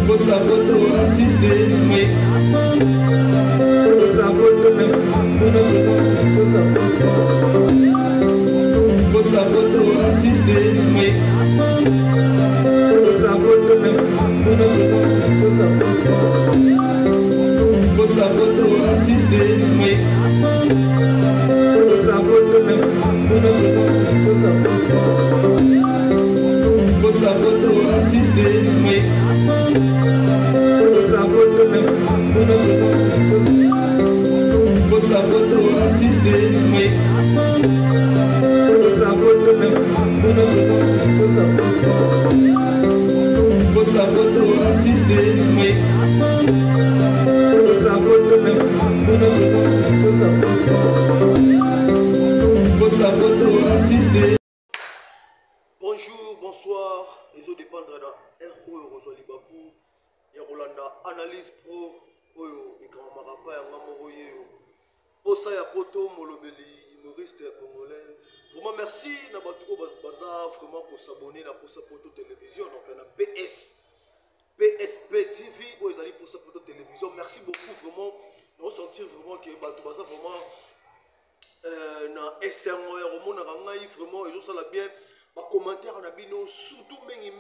Kosa photo artiste, oui. Kosa photo, merci pour la présence. Kosa photo artiste, oui. Kosa photo, merci pour la présence. Kosa photo artiste, oui. Kosa photo, merci pour la présence. Kosa photo artiste, oui. Kosa photo, merci pour la présence. Kosa photo artiste, oui. Kosa photo, merci pour la présence. Kosa photo artiste, oui. Kosa photo, merci pour la présence. Kosa photo artiste. Bonjour, bonsoir, les autres dépendent d'un RO Rosoli Bakou, Yarolanda Analyse Pro, Oyo, et quand on m'a rappelé, pour ça, il y a Poto, Molobeli, humoriste congolais. Vraiment, merci, Nabatouko Bazar, vraiment pour s'abonner à pour sa Poto Télévision. Donc, on a PSP TV, où ils allaient pour sa Poto Télévision. Merci beaucoup, vraiment. Nous sentir vraiment que Batou Bazar, vraiment, na SM, vraiment, ils ont ça la bien. Ma commentaire on a bien surtout mengi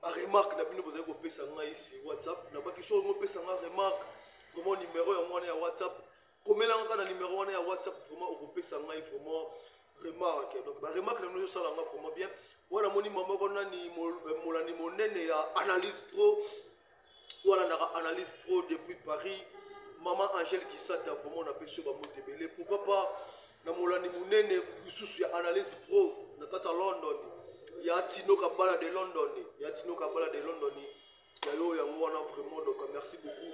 ma remarque na bino bozali kopesa ngai ici WhatsApp na baki so ngo pesa nga remarque vraiment numéro ya mwana ya WhatsApp komela nga na numéro wana ya WhatsApp vraiment okopesa ngai vraiment remarque donc ba remarque na bino sala nga vraiment bien wana moni mama kona ni molani monene ya Analyse Pro wana na Analyse Pro depuis Paris maman Angèle Kisata vraiment na peso ba motebele pourquoi pas na molani munene kususu ya Analyse Pro na kata London ya Tino Kabala de London ya yo yango wana vraiment donc merci beaucoup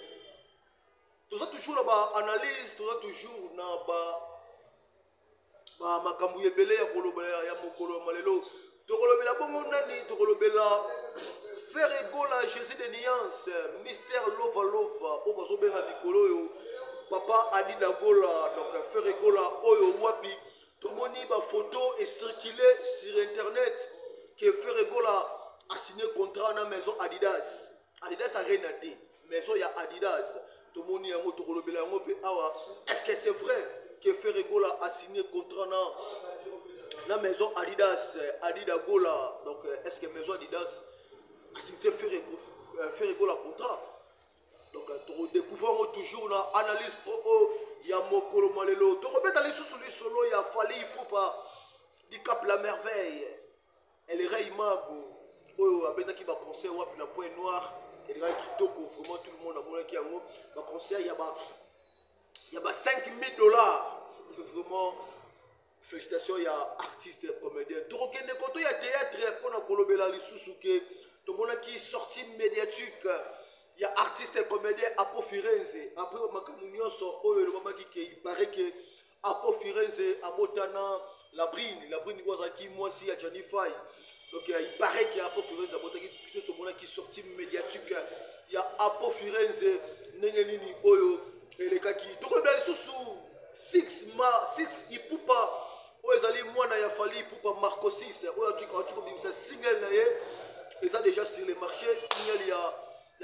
tout ça toujours na ba analyse tout ça toujours na ba makambu yebele ya kolobela ya mokolo malelo to kolobela bongo nani to kolobela faire égola Jésus de nuance mystère lova o bazo benga mikolo yo papa Adida Gola, donc faire Gola Oyo Wapi, tout le monde a photo et circulé sur internet que faire Gola a signé contrat dans la maison Adidas. Adidas a rien dit, maison il y a Adidas. Tout le monde a est-ce que c'est vrai que faire Gola a signé contrat dans la maison Adidas, Adida Gola, donc est-ce que maison Adidas a signé faire Gola contrat? Donc, nous découvrons toujours dans Analyse Pro, il y a Mokolo Malelo. Tu remets dans les sous-solo, il y a Fali Poupa, du Cap La Merveille, et les Rey Mago, il y a qui va conseil, il y a un point noir, et les gars qui toquent, vraiment tout le monde a mon qui a un conseil, il y a 5 000 $. Vraiment, félicitations, il y a artistes et comédiens. Tu remets quand il y a théâtre, pour nous colobela les sous-souké, tout le monde qui est sorti médiatique. Il y a artistes et comédiens Apo Firenze. Après, il paraît que Apo Firenze, Abotana, la brine, moi aussi, il y a Johnny Fay. Donc, il paraît qu'il y a Apo Firenze, qui est sorti médiatique. Il y a Apo Firenze, Nengenini, Oyo, et les gars qui. Donc, on a sous 6 Ipupa, Oezali, moi, il y a fallu Ipupa Marco 6, Oyo, tu as single, et ça déjà sur les marchés, single, il y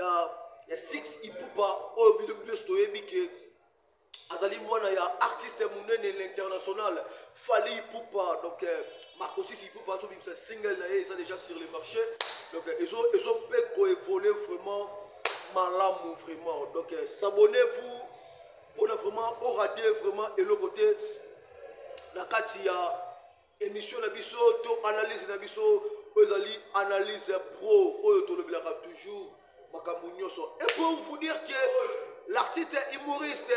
a 6 Ipupa au milieu de que Azali Mwana il y a artiste monene l'international Fali Ipupa donc Marco 6 Ipupa tout c'est single et ça déjà sur les marchés donc ils ont pu évoluer vraiment malamu vraiment donc s'abonnez-vous pour vraiment au rater vraiment et le côté la katia émission na biso to analyse na biso Azali Analyse Pro to le blera toujours. Et pour vous dire que l'artiste humoriste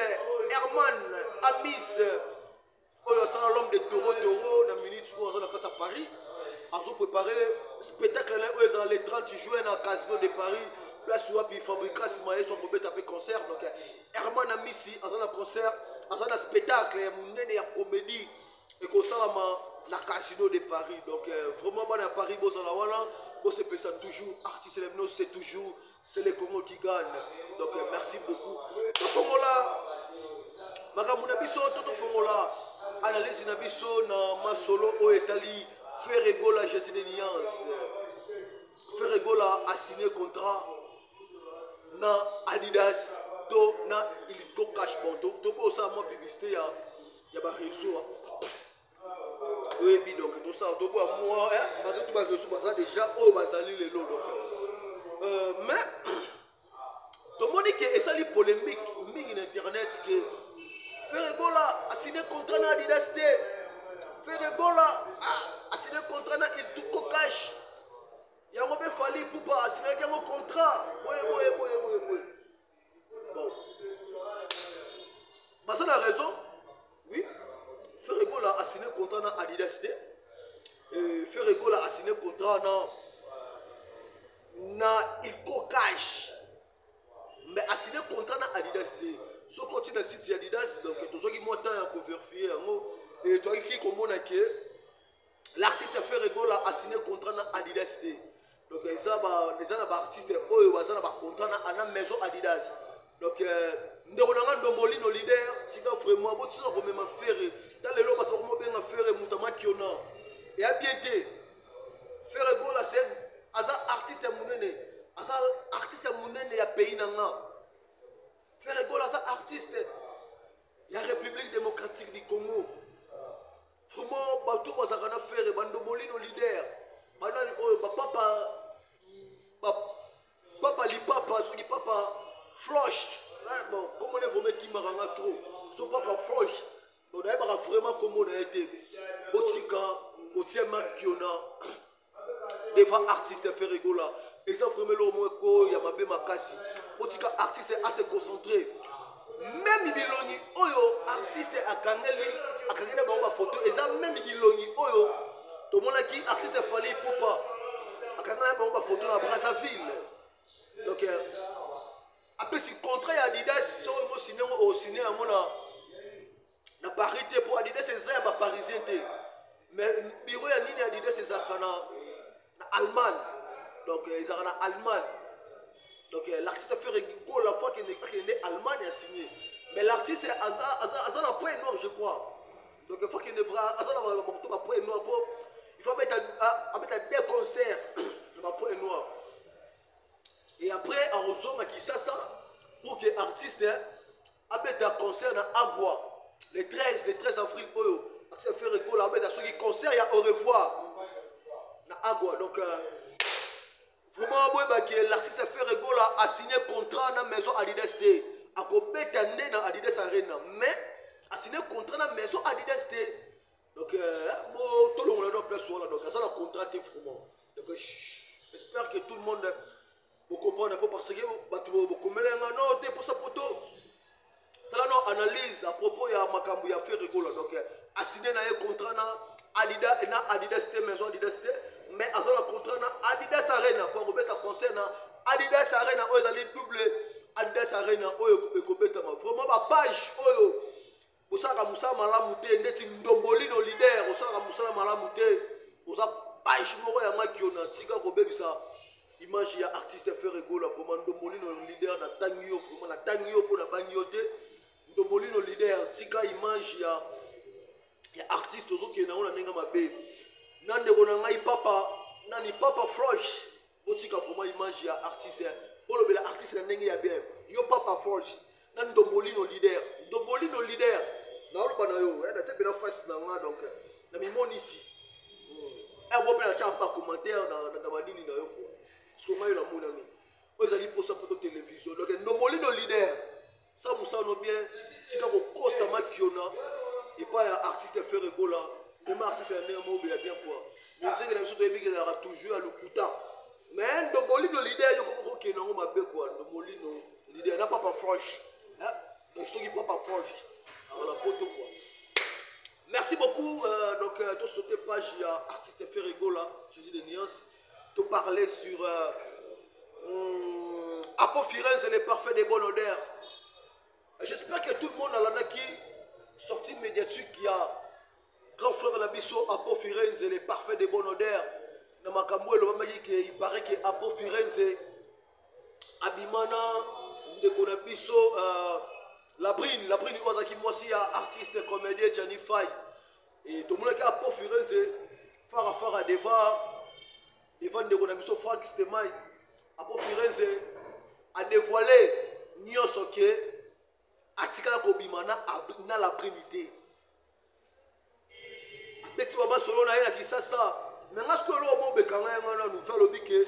Herman Amis, l'homme de Toro, dans minute à Paris, a préparé un spectacle le 30 juin dans le casino de Paris, place où il fabrique ce maestro pour taper concert. Donc Herman Amis, a un concert, a un spectacle, il y a une comédie, et qu'on s'en la casino de Paris. Donc vraiment, à Paris, c'est ça toujours, artiste c'est toujours, c'est les Congo qui gagnent. Donc merci beaucoup. Tout le là, Makamuna biso, tout le là, analyse na biso na ma solo au Italie, faire Gola Jésus de nuance. a signé contrat na Adidas to na Illico Cash bon to ko ça moi publicité ya ba réseau oui donc tout ça to ko moi parce que tout ba réseau ça déjà oh bazali les lots donc mais tout le monde dit que ça li polémique mingi internet que Ferregola a signé contrat na Adidas Ferregola a signé contrat na Illico Cash. Il y a un peu fallu pour pas signer un contrat. Oui. Bon. Parce que la raison, oui, Ferregola a signé contrat dans Adidas. Ferregola a signé contrat dans Illico Cash. Mais a signé contrat dans Adidas. Ce continue dans le site Adidas, donc tous ceux qui montent à vérifier, et toi qui comprends que l'artiste Ferregola a signé contrat dans Adidas. Donc les artistes ont un contrat dans la maison Adidas. Donc nous avons un leader, si vous vraiment faire dans les lots, vous faire Moutama Kiona. Et à bientôt, Ferregola c'est un artiste mounene, un artiste mounene il y a pays nanga. Ferregola c'est un artiste, il y a République démocratique du Congo. Vraiment, bateau bazakana faire bandomoli no leader. Papa li papa, ce qui papa flush. Bon, comment on est vraiment qui maranga trop. Son papa flush. On a vraiment comment on a été. Botika, Gauthier Makiona. Des fois artiste Ferregola. Et ça vraiment le moins qu'il y a ma bé makasi. Botika artiste est assez concentré. Même bilongi oyo artiste a kangeli ba photo et ça même bilongi oyo tout le monde qui artiste fallait pour pas a kangeli ba photo na Brazzaville. Donc après si contrat Adidas so mo signé au signé na parité pour Adidas c'est ça ba parisien té mais bureau ya nini Adidas c'est ça kana na Allemagne. Donc ils ont en Allemagne. Donc l'artiste a fait la fois qu'il est Allemagne a signé. Mais l'artiste est à point noir, je crois. Donc il faut qu'il ne bras à point noir. Il faut mettre des concerts à point noir. Et après, à Rosoma qui ça pour que l'artiste a mis un concert à Agua. Les 13 avril, l'artiste a fait rigolo, il y a ceux qui concert, il y a au revoir. À Agua. Donc vraiment, l'artiste Ferregola a signé contrat dans la maison Adidas. A coupé dans Adidas Arena. Mais a signé contrat dans la maison Adidas. Donc, tout le monde a place là. Donc, ça a contrat vraiment. Donc, j'espère que tout le monde vous comprend un peu parce que vous comprenez non, pour ça poto. Ça là analyse à propos de Makambu ya Ferregola. Donc, a signé un contrat dans Adidas maison Adidas. Mais à un contrat dans Adidas Arena pour remettre un concert dans Adidas Arena où ils allaient doubler Adidas Arena où ils commettent vraiment ma page où vous savez que Moussa Malamouté n'est ndomboli no leader vous savez que Moussa Malamouté vous savez page moro ya makiona tika ko bebisa image ya artiste Ferregola vraiment ndomboli no leader na tangio vraiment na tangio pour na banyote ndomboli no leader tika image ya artiste ozoki na ona nenga mabe. Nande ngai papa nani papa Frosh otika vraiment image ya artiste pour le artiste na ndenge ya bien yo papa Frosh nani ndombolino leader na oloba na yo na tepe na face na nga donc na mimoni ici bon na cha pas commentaire na badini na yo parce que ngai na mona ni ozali posa poto télévision donc ndombolino leader ça Moussa no bien sika ko kosa makiona et pas artiste Ferregola. Même artiste est bien quoi. Mais c'est que la chose de aura toujours à l'Okuta. Mais un Dombolino leader, il y a beaucoup qui n'ont pas quoi. Dombolino leader, n'a pas Frosh. Donc ceux qui ne pas Frosh. Alors la pote quoi. Merci beaucoup. Donc tu sauté page artiste Ferregola, Jésus de Nuance. Tu parlais sur Apo Firenze, les parfaits des bonnes odeurs. J'espère que tout le monde a l'année qui sorti médiatique qui a grand frère Labisso Apo Firenze, les parfaits de bonne odeur. Dans ma camouille, il paraît que Apo Firenze, Abimana, Ndekonabisso, Labrine, qui moi aussi artiste, comédien, Gianni Fay. Et tout le monde qui a Apo Firenze, Farah Deva, Ndekonabisso, Frank Stemai. Apo Firenze a dévoilé nyonso ke atikala kobimana na la trinité. Petit baba solo na ye na Kisasa mais ngasko lo mo bekanga ngana nouvelle obike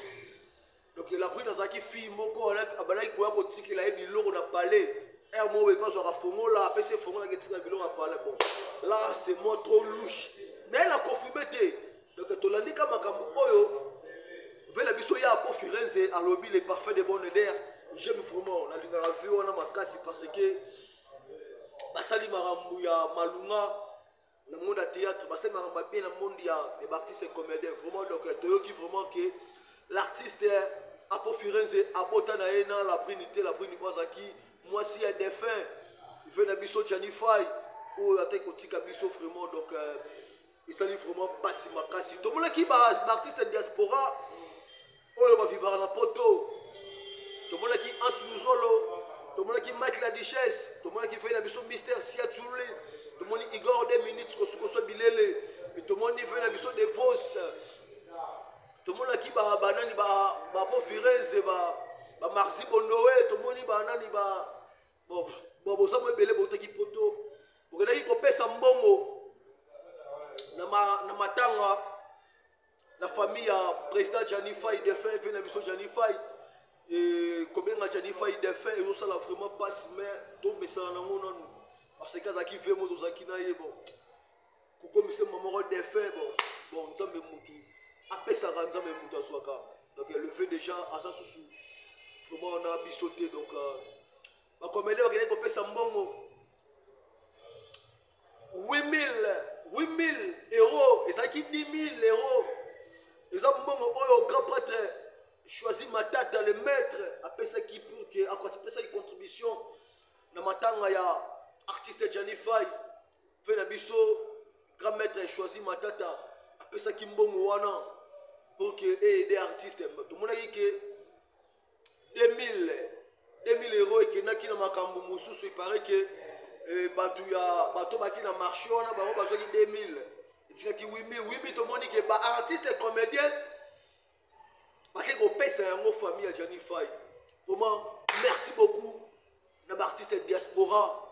donc la pris dans aki fille moko abana ko ya ko tikela ye biloko na palais er mo be pas so ka fongola pese fongola ke tika biloko na palais bon là c'est moi trop louche mais elle a confirmé donc to landika makambo oyo vela biso ya Apo Firenze a lobby les parfums de bonne d'air j'aime vraiment na linga vu on a makasi parce que basali marambu ya malunga dans le monde de théâtre, parce que je bien dans le monde des artistes et comédiens. Vraiment, donc, qui vraiment que l'artiste Apo Firenze, Abotanaena, la Brinité, qui, moi, s'il y a des fins, il veut d'Abisso Janify, ou attaque au Tikabisso, vraiment, donc, il s'allie vraiment pas si makasi. Tout le monde qui est artiste de diaspora, on va vivre dans la poto. Tout le monde qui est en sous-zolo, tout le monde qui met la duchesse, tout le monde qui fait d'Abisso mystère, si à Tchoulé. Tout le monde Igor 2 minutes que bilele tout le monde fait la mission de fausses tout le monde qui ba banani ba Apo Firenze ba Marzi Bondowe tout le monde ba nani ba bo ça mo belé boto ki poto pour que ko pesa mbongo na matanga la famille ya président Janify de fait fait la mission Janify et combien Janify de fait et ça la vraiment passe mais tout mais ça na non parce que quand qui fait mon dos qui n'a bon comme c'est mon moment de fait bon ça me moutou après ça ça me moutou azwaka donc le fait déjà à ça sous comment on a bisauté donc ma comédie va gagner kopesa mbongo 8000 euros et ça qui 10 000 euros et ça mbongo oyo grand prêtre choisi Matata le maître après ça qui pour que après ça une contribution na matanga ya artiste Janify fait nabiso grand maître choisi Matata après ça kimbongo wana pour que aider artiste tout le monde a dit que 2000 euros et que na makambo mususu il paraît que bato baki na marché wana ba bazwa ki 2000 et c'est qui 8000 tout le monde dit que ba artiste et comédien baki ko pesa yango famille Janify vraiment merci beaucoup na artiste diaspora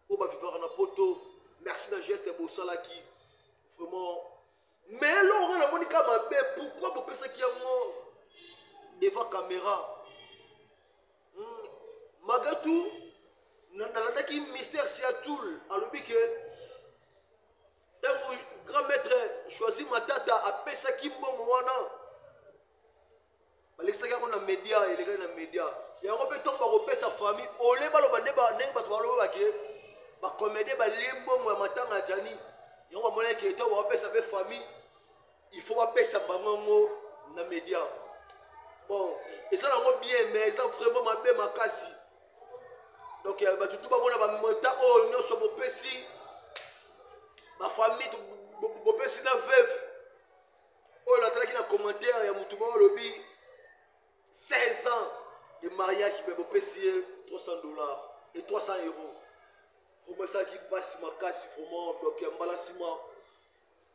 on va vivre en poto merci na geste bosala qui vraiment mais là on a monika mabe pourquoi vous pensez qu'il y a devant caméra malgré tout nana qui mystère si à tout alobi que un grand maître choisi Matata a pesa qui mbongo wana balexaka ko na média et les gars na média ya ko pe tomba ko pesa famille ole baloba ne ba bato baloba ke ba comédie ba limbongo ya matanga jani yango mona ke to ba pesa be famille il faut pas pesa bango na média bon et ça nango bien mais ça vraiment mabe makasi donc ba tout ba bona ba mota o nyoso bo pesi ba famille bo pesi na veuve o la tala ki na commentaire ya mutu ba lobi 16 ans de mariage bo pesi $300 et 300 euros. Vraiment ça qui passe ma casse vraiment donc emballassement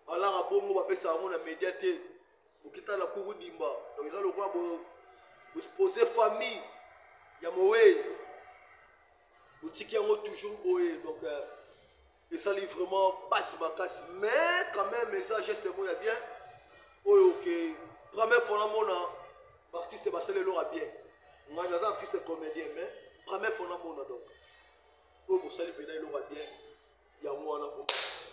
alors à bongo va pesa na médiaté bokita la cour dimba donc ils ont le droit de poser famille ya moé boutique yango toujours boé donc et ça livre vraiment passe ma casse mais quand même ça geste bon ya bien OK première fois na mona artiste basele lora bien on a artiste comédien mais première fois na mona donc vous savez que il aura bien il y a moi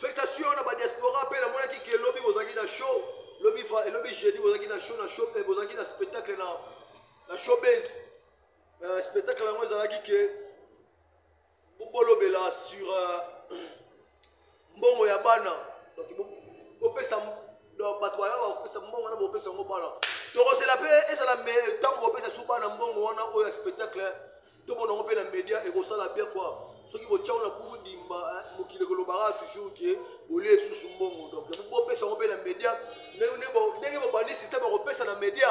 félicitations à la diaspora après la monnaie qui est lobby vous avez na show lobby jeudi vous avez na show et vous avez na spectacle na showbiz spectacle là vous avez que bolobela sur mbongo ya bana donc vous pesa donc bato ya ba pesa mbongo na bo pesa ngo bana to c'est la paix et ça la mais tant vous pesa sous bana mbongo wana o spectacle tout le monde a média et ça la bien quoi ceux qui vont tirer la cour dimba mokile kolobara toujours que bolé sous mbongo donc vous pesa on la média ndenge bo bandi système on pesa na média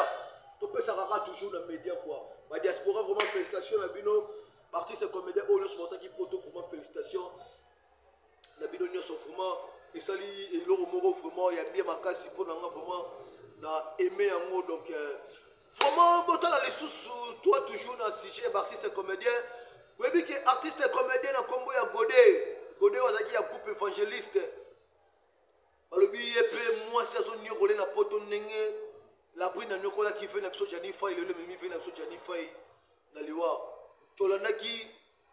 to pesa rara toujours na média quoi ba diaspora vraiment félicitations na bino artiste comédien au lieu ce qui poto vraiment félicitations na bino nyonso vraiment et sali et loro moro vraiment il y a bien makasi pour nga vraiment na aimer yango donc vraiment botala les sous toi toujours dans le sujet d'artiste et comédien. Vous voyez que artiste et comédien dans combo ya Godé. Godé wazaki ya groupe évangéliste. Balobi epé moi c'est son nyokole na poto nenge la brine na nyokola qui fait na biso Jani Fay le mimi fait na biso Jani Fay na liwa. Tolanaki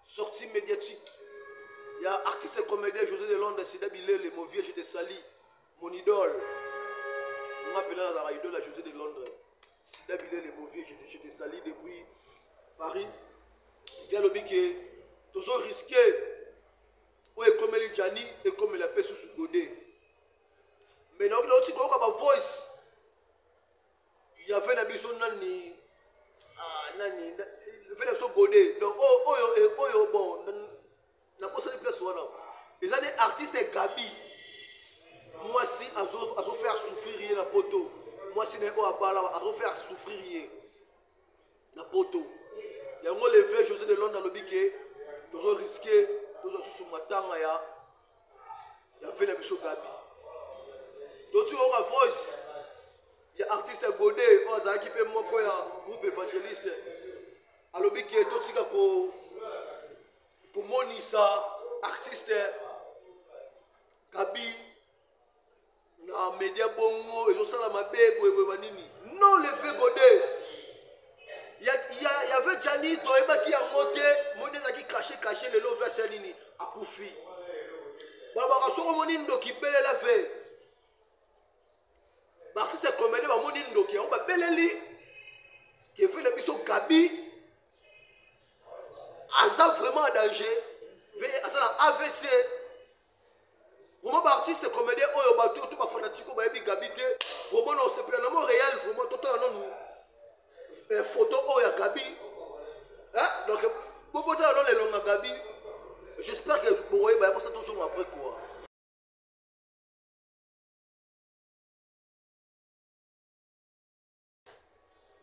sortie médiatique. Il y a artiste et comédien José de Londres, Sida Bilé, le mauvais, je te salue. Mon idole. On m'appelle la idole à José de Londres. Sida Bilé, le mauvais, je te salue depuis Paris. Il y a le biquet. Toujours risqué. Ou est comme les Jani et comme la paix sous Godé. Mais donc, il y a aussi ma voice. Il y avait la bison Nani. Ah, Nani. Il fait la son Godé. Donc, bon. La poste de place les années artistes et Gabi moi si à faire souffrir la poto moi si n'est pas à faire souffrir la poto il y a un le fait José de Londres dans le biquet toujours risqué toujours sous ma tanga il y a fait la biso Gabi donc tu as voice il y a artiste Godé on a équipé mon groupe évangéliste à le biquet tout ça pour monisa artiste Gabi na média bongo et ça la mabe nini non le fait Godé il y avait Jani Toeba qui a monté moneza qui caché le lot vers nini akufi baba soko monindo qui pele la fait artiste comédien ba monindo qui on ba beleli qui fait le biso Gabi Aza vraiment en danger. Aza AVC. Vraiment, artiste comédien, on a tout ma fanatique, on a Gabi. Vraiment, on se plaît. Non, réel, vraiment, totalement nous. Photo, on a Gabi. Donc, pour les longs Gabi, j'espère que vous voyez, pas ça toujours après quoi.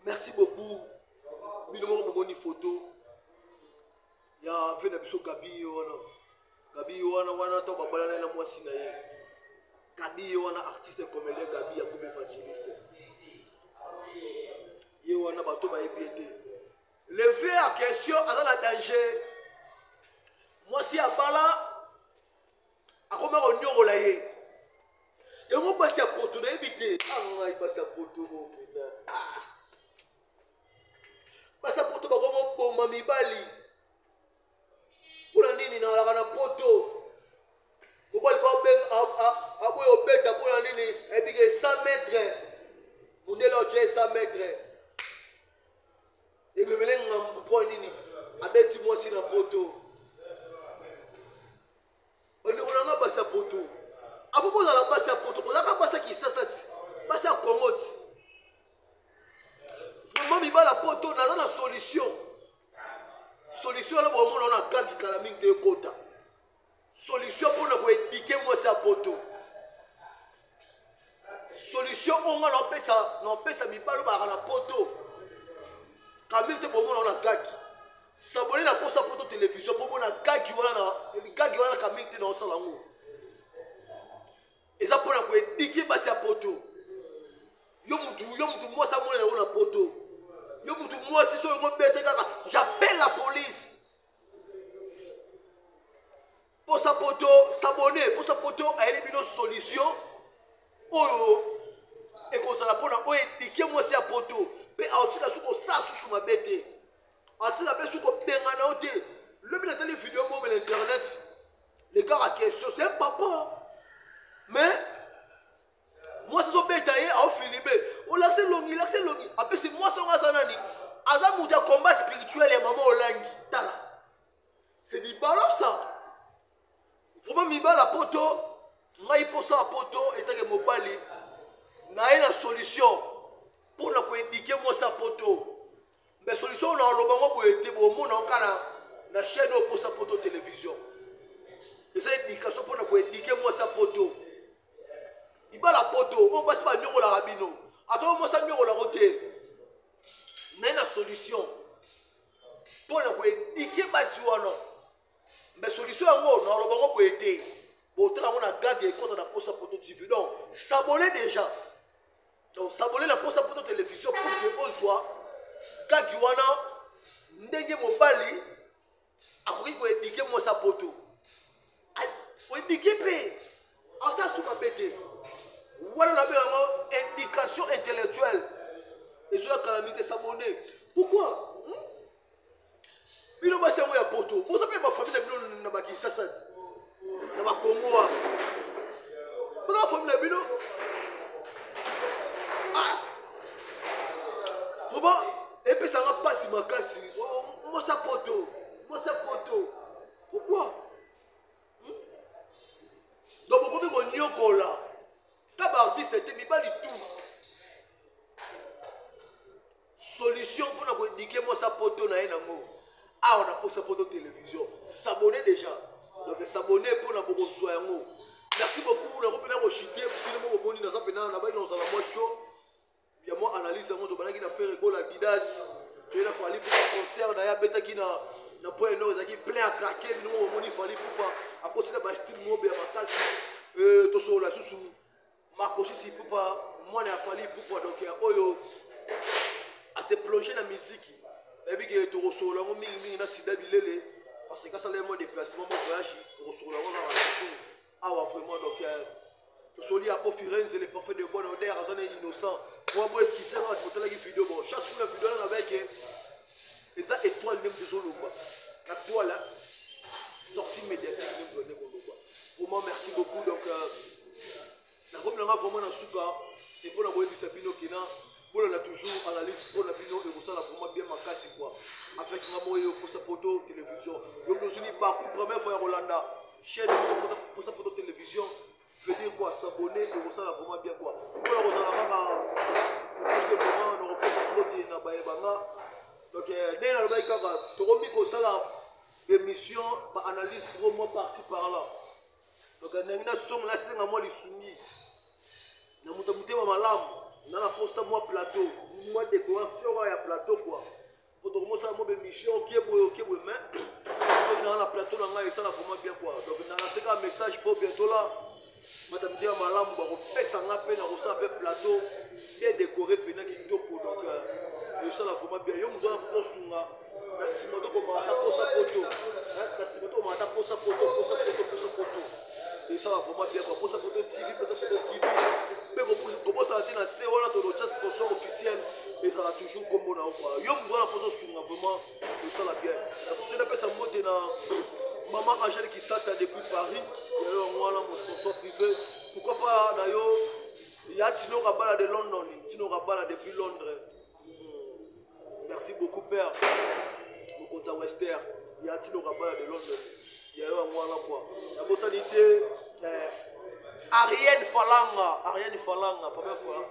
Merci beaucoup. Minimum de photo. Il y a fait la Gabi wana to babala na mwasi na ye Gabi wana artiste comédien Gabi ya comme évangéliste ye wana bato ba epiété le fait à question à la danger mwasi abala akoma ko nyokola ye yango basi ya poto na ebité ngai basi ya poto basi ya poto bakomo bomba mibali pour nini na la poto mobali ba ben aboyo beta pour nini et puis 100 mètres mundelo 100 mètres et bebele ngam pour nini abeti moi si na poto on a nga basa poto afo poza la basa poto poza ka basa ki sasati basa kongoti vraiment mi ba la poto na na solution solution là pour moi on a gagné calaming de quota solution pour nous éduquer moi ça poto solution on a n'empêche ça mi parle par la poto calaming de pour moi on a gagné s'abonner na pour ça poto télévision pour moi on a gagné voilà calaming de dans ça là et ça pour nous éduquer bah ça poto yo mutu moi ça moi on a poto yo mutu moi si so yo bête kaka j'appelle la police pour sa poto s'abonner pour sa poto à une solution oyo et qu'on ça la pona o édiquer moi c'est à poto mais à autre chose ko ça sous ma bête à ça la sous ko benga na ote le bien télé vidéo moi l'internet les gars à question c'est papa mais moi c'est son bétail à Philippe on l'accès longi après c'est moi son azanani aza muta combat spirituel et maman olangi tala c'est du ballon ça vraiment mi ba la poto ngai posa la poto et que mobali na une solution pour na ko éduquer moi sa poto mais solution na lo bango bo été bo mo na kana na chaîne pour sa poto télévision et c'est éducation pour na ko éduquer moi sa poto il bat la poto on passe pas nyoko la rabino attends moi ça nyoko la roté na une solution pour na ko éduquer basi wana mais solution ngo na lo bango bo été bo tala on a gagné contre la posa poto TV donc s'abonner déjà donc s'abonner la posa poto télévision pour que on soit kaki wana ndenge mobali akoki koyebike mwasa poto oyebike mpe asa suka mpe te wana na bengango éducation intellectuelle ezoya calamité s'abonner pourquoi bino basi yango ya poto boza mpe bafamile na bino na bakisasa ti na bakongoa boza bafamile na bino vraiment epesanga mpasi makasi mosa poto pourquoi donc bokomi konyokola ka baartiste te mibali tout solution mpona koedike mosa poto na ye nango awa na posa poto télévision s'abonner déjà donc s'abonner mpona bokozwa yango merci beaucoup nako mpena kochite bino mo bomoni naza mpena na bai nazala mwa show ya mwa analyse yango tobanaki na faire egola guidas toyena fali mpoka concert na ye abetaki na point nord ezalaki plein à craquer bino mo bomoni fali mpoka akotina bastyle mobe ya makasi tosolola susu makosisi mpoka mwana ya fali mpoka donc oyo ase plonger na musique ebiki tokosolola yango mingimingi na sida bilele parce que asala ye mwa déplacement mwa voyage tokosolola yango kaka susu awa vraiment donc tosoli apo Firenze le parfait de bonne odeur azana innocent moi bo esquisser na totalaki vidéo bon chaque fois la vidéo na avec eza étoile même de zoloba la toile sortie médiatique même donné koloba vraiment merci beaucoup donc na comme na vraiment na suka et pour la boyebisa bino kina pour la toujours analyse pour la bino et ça la vraiment bien makasi quoi avec vraiment yo pour sa photo télévision yo nous unis parcours première fois à Rolanda chaîne pour sa photo télévision veut dire quoi s'abonner et ça la vraiment bien quoi pour la Rolanda c'est vraiment on repose sa photo na baebanga donc né na baï kaka to komi ko sala émission ba analyse pour moi par-ci par-là donc na song la senga moi lisungi na mutama malamu na la posa moi plateau moi décoration ya plateau quoi pour commencer à moi émission qui est mais so dans la plateau na ngai ça la vraiment bien quoi donc na la un message pour bientôt là madame dia malamu ba ko pesa nga pe na ko sa pe plateau bien décoré pe na kitoko donc ça la vraiment bien yo mu doit fosunga na simoto ko mata posa photo na simoto mata posa photo et ça va vraiment bien quoi posa photo TV mais comment ça a été na c'est on a ton sponsor officiel et ça a toujours comme on a quoi yo mu doit posa sunga vraiment ça la bien parce que na pesa mote na maman Angèle qui s'attend depuis Paris moi là mon sponsor privé pourquoi pas d'ailleurs il y a Tino Rabala de London Tino Rabala depuis Londres merci beaucoup père mon compte à Wester il y a Tino Rabala de Londres il y a moi là quoi la bossalité Ariane Falanga première fois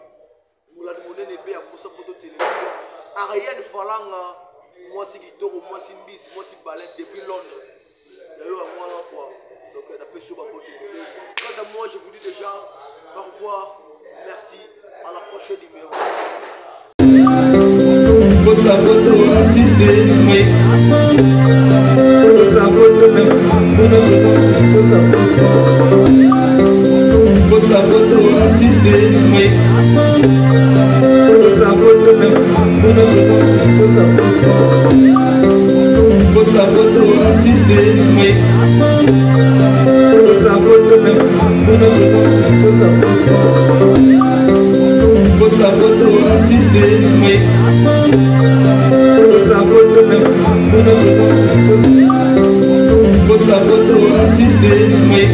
nous la demandé ne paye pour sa photo télévision Ariane Falanga moi c'est Kitoko moi c'est Mbisi moi c'est Balette depuis Londres il y a moi là quoi donc on a pu sur ma photo. Quant à moi je vous dis déjà au revoir merci à la prochaine numéro. Posa photo artiste oui. Posa photo merci pour notre présence. Posa photo artiste oui. Posa photo merci pour notre présence. Posa photo artiste oui. Posa photo merci pour notre présence. Posa photo artiste oui. Posa photo merci pour notre présence. Posa photo artiste oui.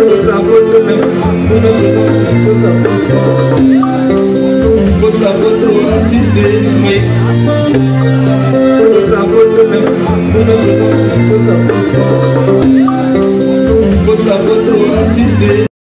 Posa photo merci pour notre présence. Posa photo artiste oui. Posa photo